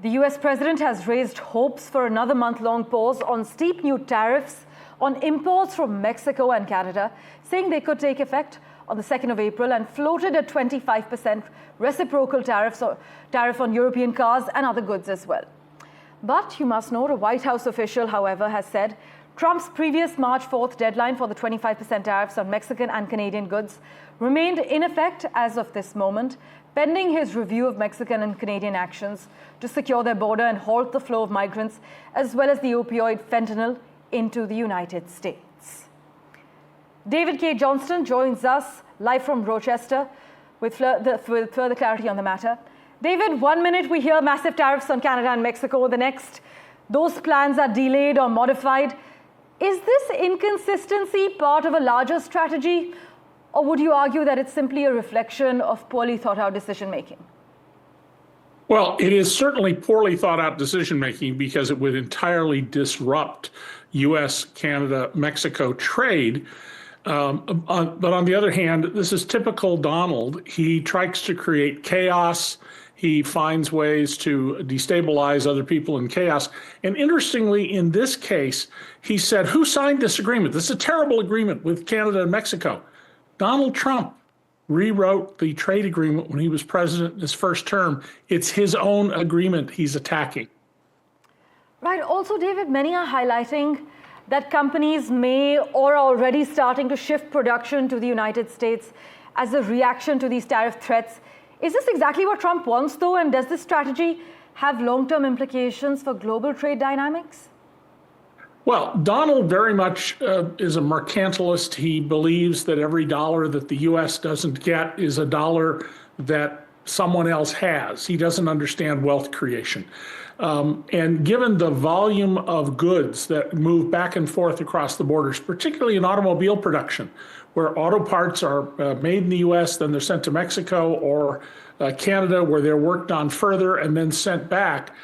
The US president has raised hopes for another month-long pause on steep new tariffs on imports from Mexico and Canada, saying they could take effect on the 2nd of April, and floated a 25% reciprocal tariff on European cars and other goods as well. But you must note, a White House official, however, has said Trump's previous March 4th deadline for the 25% tariffs on Mexican and Canadian goods remained in effect as of this moment, pending his review of Mexican and Canadian actions to secure their border and halt the flow of migrants, as well as the opioid fentanyl into the United States. David Cay Johnston joins us live from Rochester with further clarity on the matter. David, 1 minute we hear massive tariffs on Canada and Mexico. The next, those plans are delayed or modified. Is this inconsistency part of a larger strategy, or would you argue that it's simply a reflection of poorly thought out decision making? Well, it is certainly poorly thought out decision making because it would entirely disrupt U.S., Canada, Mexico trade. But on the other hand, this is typical Donald. He tries to create chaos. He finds ways to destabilize other people in chaos. And interestingly, in this case, he said, who signed this agreement? This is a terrible agreement with Canada and Mexico. Donald Trump rewrote the trade agreement when he was president in his first term. It's his own agreement he's attacking. Right. Also, David, many are highlighting that companies may or are already starting to shift production to the United States as a reaction to these tariff threats. Is this exactly what Trump wants, though? And does this strategy have long-term implications for global trade dynamics? Well, Donald very much is a mercantilist. He believes that every dollar that the U.S. doesn't get is a dollar that someone else has. He doesn't understand wealth creation. And given the volume of goods that move back and forth across the borders, particularly in automobile production, where auto parts are made in the U.S., then they're sent to Mexico or Canada, where they're worked on further and then sent back,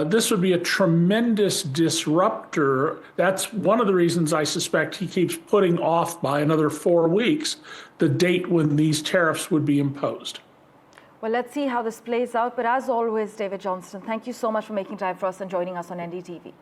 this would be a tremendous disruptor. That's one of the reasons I suspect he keeps putting off by another 4 weeks the date when these tariffs would be imposed. Well, let's see how this plays out. But as always, David Johnston, thank you so much for making time for us and joining us on NDTV.